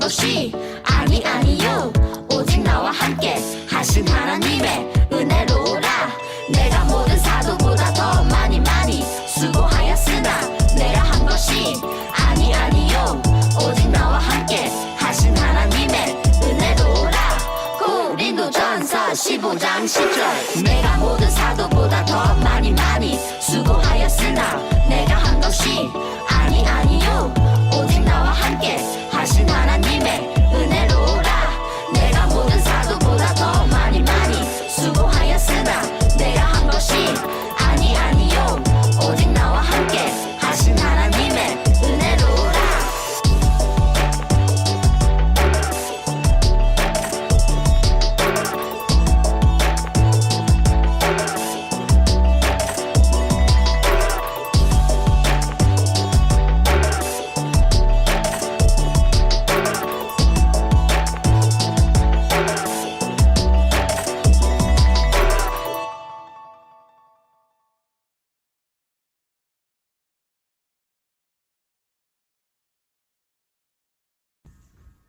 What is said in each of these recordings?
것이 아니요 오직 나와 함께 하신 하나님의 은혜로라. 내가 모든 사도보다 더 많이 수고하였으나 내가 한 것이 아니요 오직 나와 함께 하신 하나님의 은혜로라. 고린도전서 15장 10절 내가 모든 사도보다 더 많이 수고하였으나 내가 한 것이 아니요 오직 나와 함께 하신 하나님의 은혜로라. 내가 모든 사도보다 더 많이 수고하였으나 내가 한 것이 아니요 오직 나와 함께 하신 하나님의 은혜로라.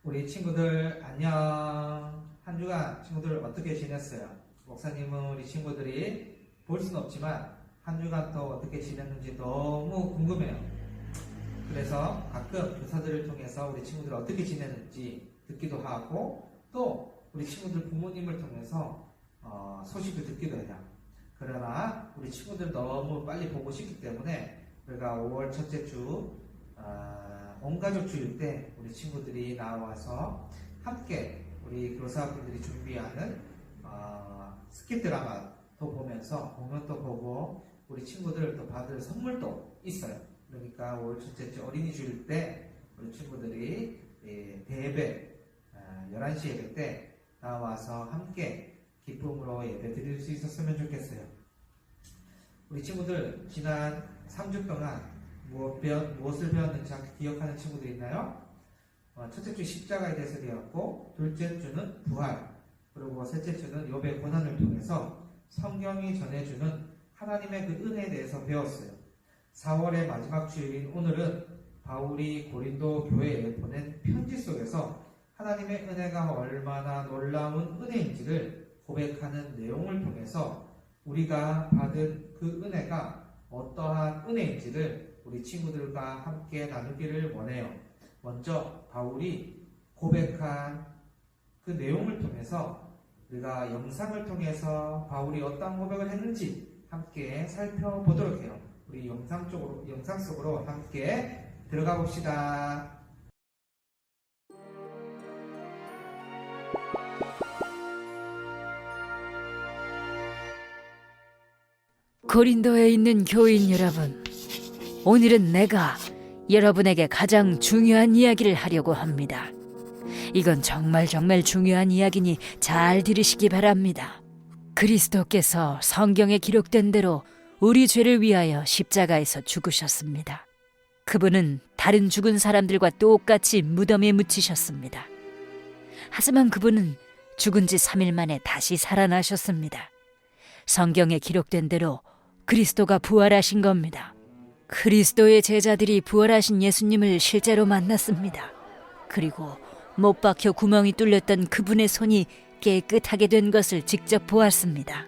우리 친구들 안녕. 한 주간 친구들 어떻게 지냈어요? 목사님은 우리 친구들이 볼 수는 없지만 한 주간 또 어떻게 지냈는지 너무 궁금해요. 그래서 가끔 교사들을 통해서 우리 친구들 어떻게 지냈는지 듣기도 하고 또 우리 친구들 부모님을 통해서 소식을 듣기도 해요. 그러나 우리 친구들 너무 빨리 보고 싶기 때문에 우리가 5월 첫째 주 온가족 주일 때 우리 친구들이 나와서 함께 우리 교사분들이 준비하는 스킷 드라마도 보면서 공연도 보고 우리 친구들 또 받을 선물도 있어요. 그러니까 5월 첫째 주 어린이 주일 때 우리 친구들이 대예배 11시 예배 때 나와서 함께 기쁨으로 예배 드릴 수 있었으면 좋겠어요. 우리 친구들 지난 3주 동안 무엇을 배웠는지 기억하는 친구들 있나요? 첫째 주 십자가에 대해서 배웠고, 둘째 주는 부활, 그리고 셋째 주는 욥의 고난을 통해서 성경이 전해주는 하나님의 그 은혜에 대해서 배웠어요. 4월의 마지막 주일인 오늘은 바울이 고린도 교회에 보낸 편지 속에서 하나님의 은혜가 얼마나 놀라운 은혜인지를 고백하는 내용을 통해서 우리가 받은 그 은혜가 어떠한 은혜인지를 우리 친구들과 함께 나누기를 원해요. 먼저 바울이 고백한 그 내용을 통해서 우리가 영상을 통해서 바울이 어떤 고백을 했는지 함께 살펴보도록 해요. 우리 영상 속으로 함께 들어가 봅시다. 고린도에 있는 교인 여러분, 오늘은 내가 여러분에게 가장 중요한 이야기를 하려고 합니다. 이건 정말 중요한 이야기니 잘 들으시기 바랍니다. 그리스도께서 성경에 기록된 대로 우리 죄를 위하여 십자가에서 죽으셨습니다. 그분은 다른 죽은 사람들과 똑같이 무덤에 묻히셨습니다. 하지만 그분은 죽은 지 3일 만에 다시 살아나셨습니다. 성경에 기록된 대로 그리스도가 부활하신 겁니다. 그리스도의 제자들이 부활하신 예수님을 실제로 만났습니다. 그리고 못 박혀 구멍이 뚫렸던 그분의 손이 깨끗하게 된 것을 직접 보았습니다.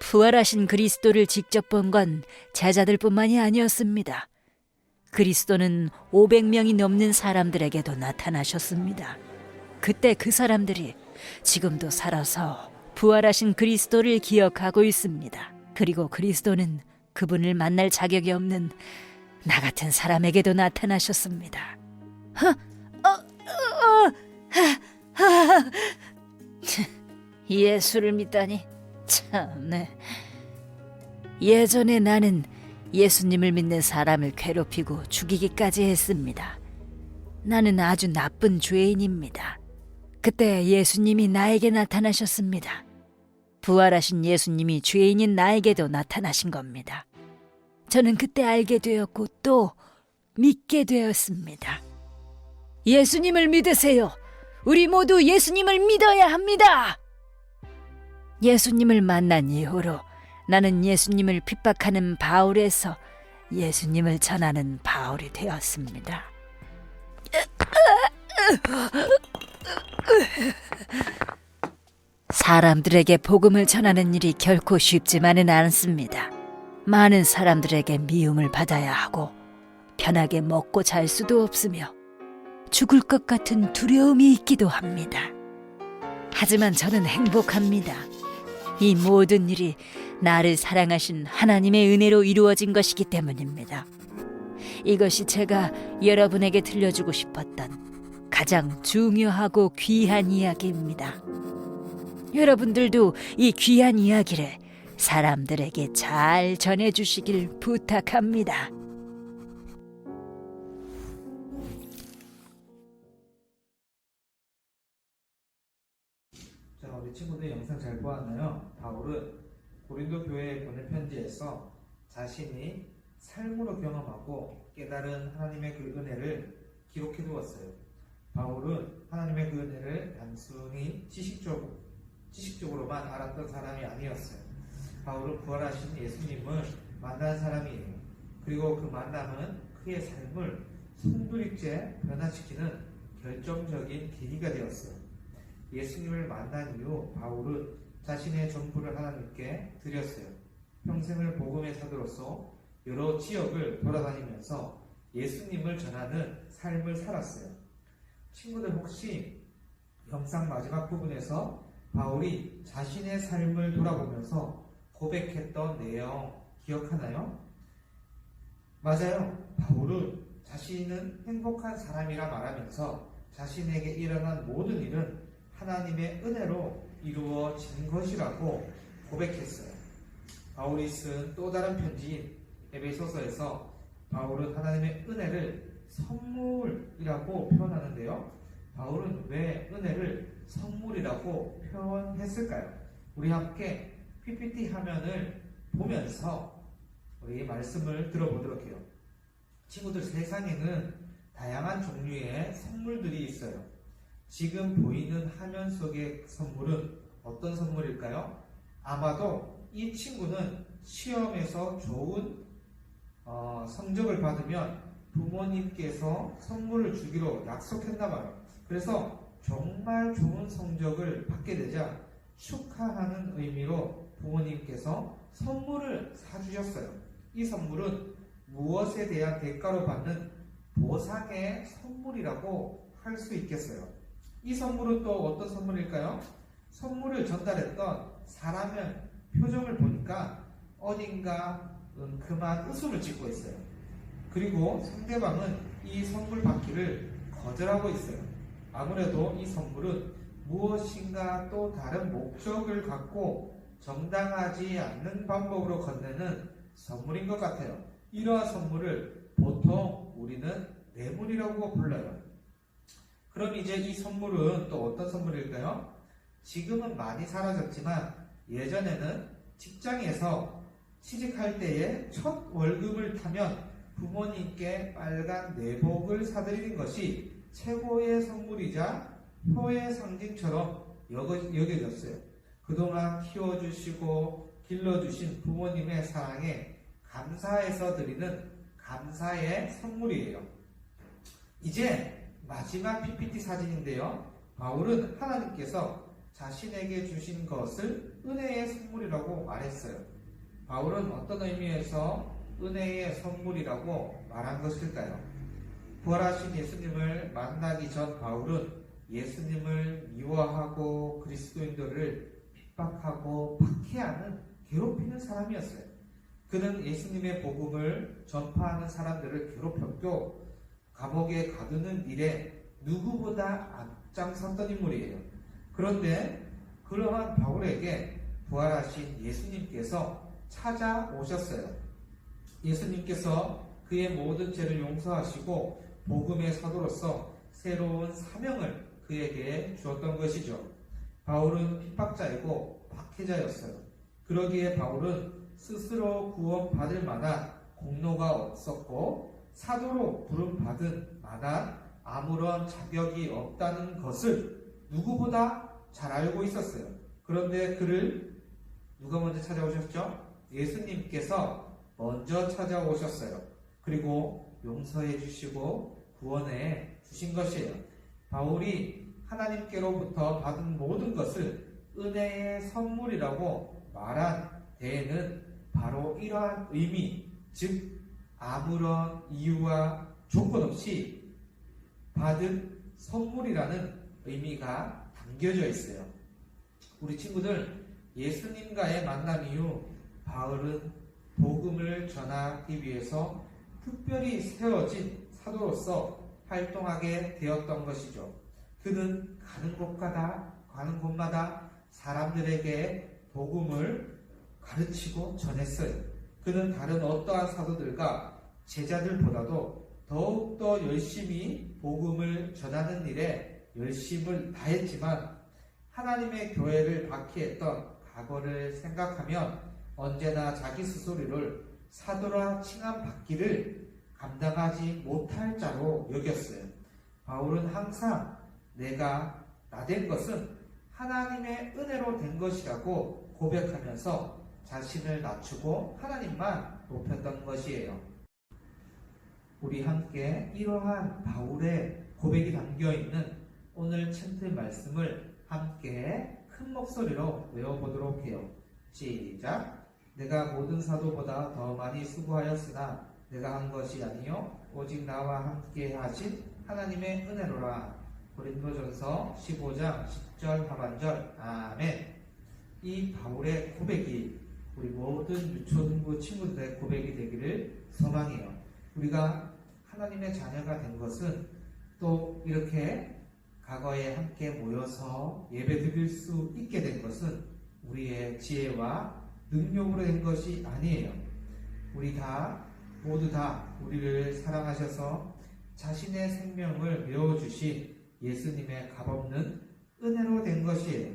부활하신 그리스도를 직접 본 건 제자들뿐만이 아니었습니다. 그리스도는 500명이 넘는 사람들에게도 나타나셨습니다. 그때 그 사람들이 지금도 살아서 부활하신 그리스도를 기억하고 있습니다. 그리고 그리스도는 그분을 만날 자격이 없는 나 같은 사람에게도 나타나셨습니다. 예수를 믿다니 참네. 예전에 나는 예수님을 믿는 사람을 괴롭히고 죽이기까지 했습니다. 나는 아주 나쁜 죄인입니다. 그때 예수님이 나에게 나타나셨습니다. 부활하신 예수님이 죄인인 나에게도 나타나신 겁니다. 저는 그때 알게 되었고 또 믿게 되었습니다. 예수님을 믿으세요. 우리 모두 예수님을 믿어야 합니다. 예수님을 만난 이후로 나는 예수님을 핍박하는 바울에서 예수님을 전하는 바울이 되었습니다. 사람들에게 복음을 전하는 일이 결코 쉽지만은 않습니다. 많은 사람들에게 미움을 받아야 하고 편하게 먹고 잘 수도 없으며 죽을 것 같은 두려움이 있기도 합니다. 하지만 저는 행복합니다. 이 모든 일이 나를 사랑하신 하나님의 은혜로 이루어진 것이기 때문입니다. 이것이 제가 여러분에게 들려주고 싶었던 가장 중요하고 귀한 이야기입니다. 여러분들도 이 귀한 이야기를 사람들에게 잘 전해주시길 부탁합니다. 자, 우리 친구들 영상 잘 보았나요? 바울은 고린도 교회에 보낸 편지에서 자신이 삶으로 경험하고 깨달은 하나님의 그 은혜를 기록해 두었어요. 바울은 하나님의 그 은혜를 단순히 지식적으로만 알았던 사람이 아니었어요. 바울은 부활하신 예수님을 만난 사람이에요. 그리고 그 만남은 그의 삶을 송두리째 변화시키는 결정적인 계기가 되었어요. 예수님을 만난 이후 바울은 자신의 전부를 하나님께 드렸어요. 평생을 복음의 사도로서 여러 지역을 돌아다니면서 예수님을 전하는 삶을 살았어요. 친구들 혹시 영상 마지막 부분에서 바울이 자신의 삶을 돌아보면서 고백했던 내용 기억하나요? 맞아요. 바울은 자신은 행복한 사람이라 말하면서 자신에게 일어난 모든 일은 하나님의 은혜로 이루어진 것이라고 고백했어요. 바울이 쓴 또 다른 편지인 에베소서에서 바울은 하나님의 은혜를 선물이라고 표현하는데요. 바울은 왜 은혜를 선물이라고 표현했을까요? 우리 함께 PPT 화면을 보면서 우리 말씀을 들어보도록 해요. 친구들, 세상에는 다양한 종류의 선물들이 있어요. 지금 보이는 화면 속의 선물은 어떤 선물일까요? 아마도 이 친구는 시험에서 좋은 성적을 받으면 부모님께서 선물을 주기로 약속했나봐요. 그래서 정말 좋은 성적을 받게 되자 축하하는 의미로 부모님께서 선물을 사주셨어요. 이 선물은 무엇에 대한 대가로 받는 보상의 선물이라고 할 수 있겠어요. 이 선물은 또 어떤 선물일까요? 선물을 전달했던 사람의 표정을 보니까 어딘가 그만 웃음을 짓고 있어요. 그리고 상대방은 이 선물 받기를 거절하고 있어요. 아무래도 이 선물은 무엇인가 또 다른 목적을 갖고 정당하지 않는 방법으로 건네는 선물인 것 같아요. 이러한 선물을 보통 우리는 뇌물이라고 불러요. 그럼 이제 이 선물은 또 어떤 선물일까요? 지금은 많이 사라졌지만 예전에는 직장에서 취직할 때에 첫 월급을 타면 부모님께 빨간 내복을 사드리는 것이 최고의 선물이자 효의 상징처럼 여겨졌어요. 그동안 키워주시고 길러주신 부모님의 사랑에 감사해서 드리는 감사의 선물이에요. 이제 마지막 PPT 사진인데요. 바울은 하나님께서 자신에게 주신 것을 은혜의 선물이라고 말했어요. 바울은 어떤 의미에서 은혜의 선물이라고 말한 것일까요? 부활하신 예수님을 만나기 전 바울은 예수님을 미워하고 그리스도인들을 핍박하고 박해하는 괴롭히는 사람이었어요. 그는 예수님의 복음을 전파하는 사람들을 괴롭혔고 감옥에 가두는 일에 누구보다 앞장섰던 인물이에요. 그런데 그러한 바울에게 부활하신 예수님께서 찾아오셨어요. 예수님께서 그의 모든 죄를 용서하시고 복음의 사도로서 새로운 사명을 그에게 주었던 것이죠. 바울은 핍박자이고 박해자였어요. 그러기에 바울은 스스로 구원받을 만한 공로가 없었고 사도로 부름받은 만한 아무런 자격이 없다는 것을 누구보다 잘 알고 있었어요. 그런데 그를 누가 먼저 찾아오셨죠? 예수님께서 먼저 찾아오셨어요. 그리고 용서해 주시고 구원해 주신 것이에요. 바울이 하나님께로부터 받은 모든 것을 은혜의 선물이라고 말한 데에는 바로 이러한 의미, 즉 아무런 이유와 조건 없이 받은 선물이라는 의미가 담겨져 있어요. 우리 친구들, 예수님과의 만남 이후 바울은 복음을 전하기 위해서 특별히 세워진 사도로서 활동하게 되었던 것이죠. 그는 가는 곳마다 사람들에게 복음을 가르치고 전했어요. 그는 다른 어떠한 사도들과 제자들보다도 더욱더 열심히 복음을 전하는 일에 열심을 다했지만 하나님의 교회를 박해했던 과거를 생각하면 언제나 자기 스스로를 사도라 칭함받기를 감당하지 못할 자로 여겼어요. 바울은 항상 내가 나된 것은 하나님의 은혜로 된 것이라고 고백하면서 자신을 낮추고 하나님만 높였던 것이에요. 우리 함께 이러한 바울의 고백이 담겨있는 오늘 챈트 말씀을 함께 큰 목소리로 외워보도록 해요. 시작! 내가 모든 사도보다 더 많이 수고하였으나 내가 한 것이 아니요 오직 나와 함께 하신 하나님의 은혜로라. 고린도전서 15장 10절 하반절. 아멘. 이 바울의 고백이 우리 모든 유초등부 친구들의 고백이 되기를 소망해요. 우리가 하나님의 자녀가 된 것은 또 이렇게 과거에 함께 모여서 예배 드릴 수 있게 된 것은 우리의 지혜와 능력으로 된 것이 아니에요. 우리 모두 다 우리를 사랑하셔서 자신의 생명을 내어주신 예수님의 값없는 은혜로 된 것이에요.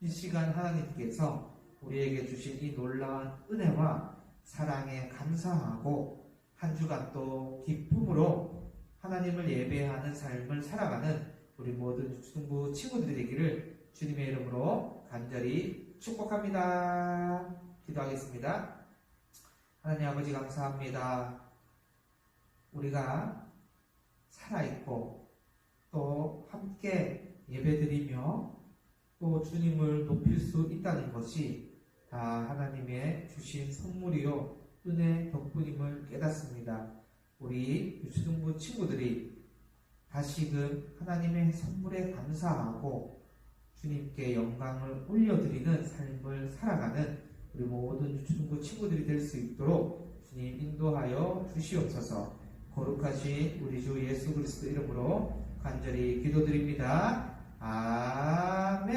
이 시간 하나님께서 우리에게 주신 이 놀라운 은혜와 사랑에 감사하고 한 주간 또 기쁨으로 하나님을 예배하는 삶을 살아가는 우리 모든 유초등부 친구들이 되기를 주님의 이름으로 간절히 축복합니다. 기도하겠습니다. 하나님 아버지 감사합니다. 우리가 살아있고 또 함께 예배드리며 또 주님을 높일 수 있다는 것이 다 하나님의 주신 선물이요 은혜 덕분임을 깨닫습니다. 우리 유초등부 친구들이 다시금 하나님의 선물에 감사하고 주님께 영광을 올려드리는 삶을 살아가는 우리 모든 유초등부 친구들이 될 수 있도록 주님 인도하여 주시옵소서. 거룩하신 우리 주 예수 그리스도 이름으로 간절히 기도드립니다. 아멘.